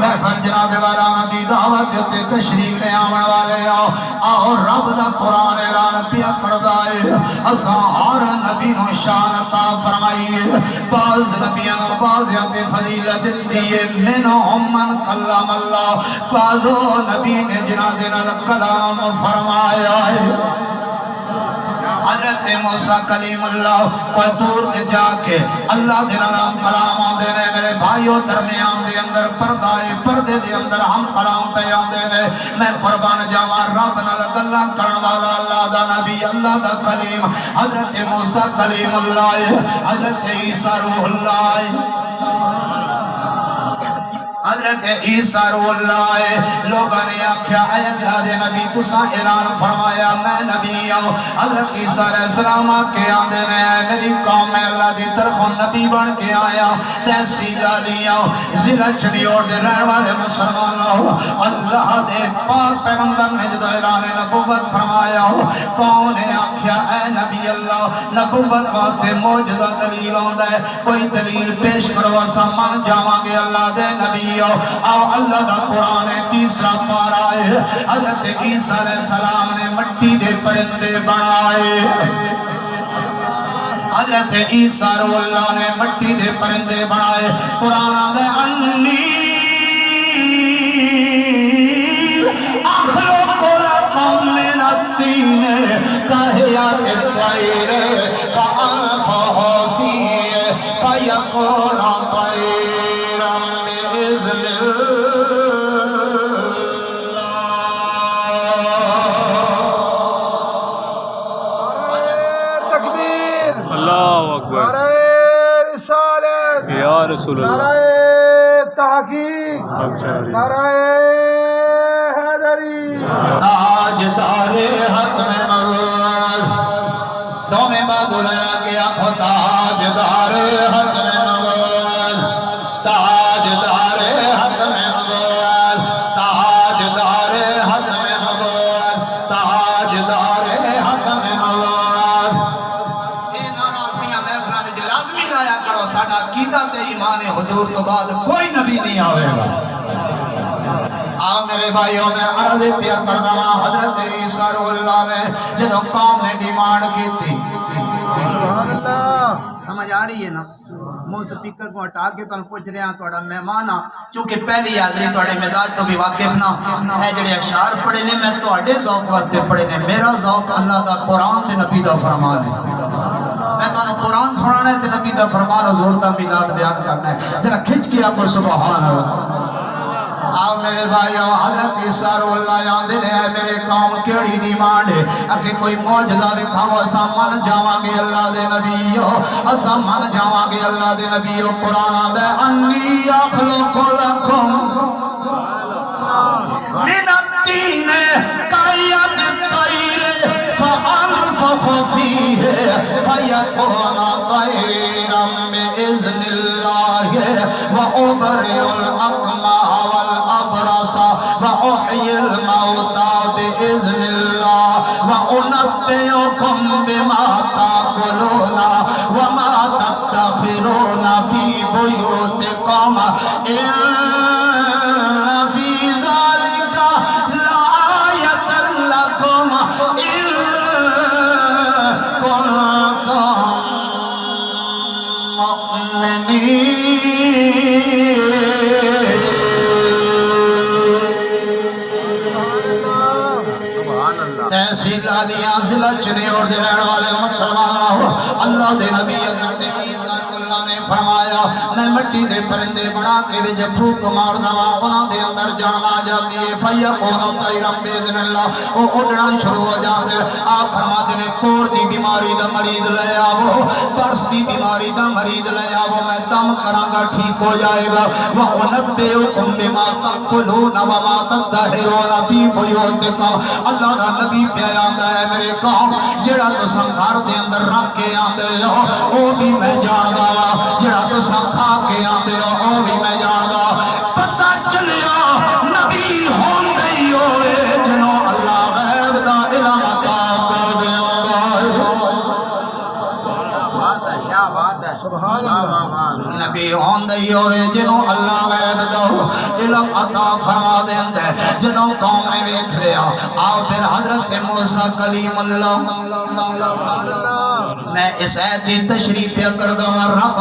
محفل جناب والا دی دعوت تے تشریف لے آون والے آؤ رب دا قرآن اعلان پیا کردا ہے اساں ہر نبی نو شان عطا فرمائی بعض نبیاں نو بعضیاں تے فضیلت دتی ہے منہم من کلم اللہ بعض نبی نے جنہاں دے نال کلام فرمایا ہے حضرت موسیٰ کلیم اللہ کوئی دور دے جا کے اللہ دے نام کلام آندے نے میرے بھائیوں درمیان دے اندر پردے دے اندر ہم کلام پہ آندے نے میں قربان جاواں رب نال گلاں کرن والا اللہ دا نبی اللہ دا کلیم حضرت موسیٰ کلیم اللہ حضرت عیسیٰ روح اللہ حضرت عیسیٰ روح اللہ لوگوں نے آکھیا اے اللہ دے نبی تساں اعلان فرمایا میں نبی آؤں حضرت عیسیٰ علیہ السلام کے آندے نے میری قوم میں اللہ دی طرفوں نبی بن کے آیا تحصیل علی آؤں ضلع چنیوڑ دے رہن والے مسلمان آؤں اللہ دے پاک پیغمبر نے جدو اعلان نبوت فرمایا کون نے آکھیا اے نبی اللہ نبوت واسطے معجزہ دلیل ہوندا ہے کوئی دلیل پیش کرو اساں من جاواں گے اللہ دے نبی آؤ اللہ دا قرآن تیسرا پارا ہے حضرت عیسیٰ علیہ السلام نے مٹی دے پرندے بنائے حضرت عیسیٰ روح اللہ نے مٹی دے پرندے بنائے قرآن دے انی اخلق لکم من الطین کہیات الطیر فانفہ فیہ فیکون طیرا بإذن اللہ اکبر نعرہ رسالت یا رسول اللہ نعرہ تحقیق نعرہ حیدری تاجدار حتم نبوت دو میں بازو لیا گیا کو تاجدار حتم نبوت تاجدار حتم نبوت تاجدار حتم نبوت تاجدار حتم نبوت اے نعرہ اپنی محفلاں وچ لازمی لایا کرو ساڈا عقیدہ تے ایمان حضور تو بعد کوئی نبی نہیں آوے گا میرے بھائیوں میں عرض پیا کردہ حضرت عیسیٰ روح اللہ نے جدو قوم نے ڈیمانڈ کی تھی سمجھ آ رہی ہے نا مون سپیکر کو ہٹا کے تو پوچھ رہے ہیں توڑا مہمان چونکہ پہلی حاضری توڑے مزاج تو بھی واقف نہ ہے جڑے اشعار پڑھے نے میں توڑے ذوق واسطے پڑھے نے میرا ذوق اللہ دا قرآن تے نبی دا فرمان ہے میں تو قرآن سنانا ہے تے نبی دا فرمان حضور دا میلاد بیان کرنا ہے ذرا کھچ کے آپ کو سبحان اللہ آؤ میرے بھائیوں حضرت عیسیٰ روح اللہ آندے نے میرے قوم کیڑی ڈیمانڈ ہے کہ کوئی معجزہ دکھاؤ اساں من جاواں گے اللہ دے نبیو اساں من جاواں گے اللہ دے نبیو قرآن دے انی اخلق لکم من الطین کایت الطیر فانفخ فیہ فیکون طیرا بإذن اللہ وأبرئ الأكمہ والأبرص وأحيي الموتى بإذن الله وأنبئكم بما تأكلون وما تدخرون في بيوتكم إن في ذلك لآية لكم إن كنتم مؤمنين تحصیل آدیاں ضلع چنیوڑ دے رہن والے مسلمان اللہ دے نبی حضرت عیسیٰ اللہ نے فرمایا میں مٹی دے پرندے بنا کے بھی جب پھوک مار دوا انہاں دے اندر جان آ جاتی ہے فیکون طیرا بإذن اللہ وہ اڑنا شروع ہو جاندے آپ فرماتے نے کوڑ دی بیماری دا مریض لے آو برس دی بیماری دا مریض لے آو میں دم کراں گا ٹھیک ہو جائے گا وَأُنَبِّئُكُم بِمَا تَأْكُلُونَ وَمَا تَدَّخِرُونَ فِي بُيُوتِكُم اللہ دا نبی پہ آندا ہے میرے قوم جڑا تساں گھر دے اندر رکھ کے آندے ہو او بھی میں جاندا جڑا تساں کھا کے آندے ہو او بھی میں جاندا پتہ چلیا نبی ہوندے ہی ہوئے جنوں اللہ غیب دا علم عطا کر دیندا ہے سبحان اللہ نبی ہوندے ہی ہوئے جنوں اللہ غیب دا علم عطا فرما دیندے جدوں قوم نے ویکھ لیا آؤ پھر حضرت موسیٰ کلیم اللہ میں اس آیت کی تشریح کر دوں رب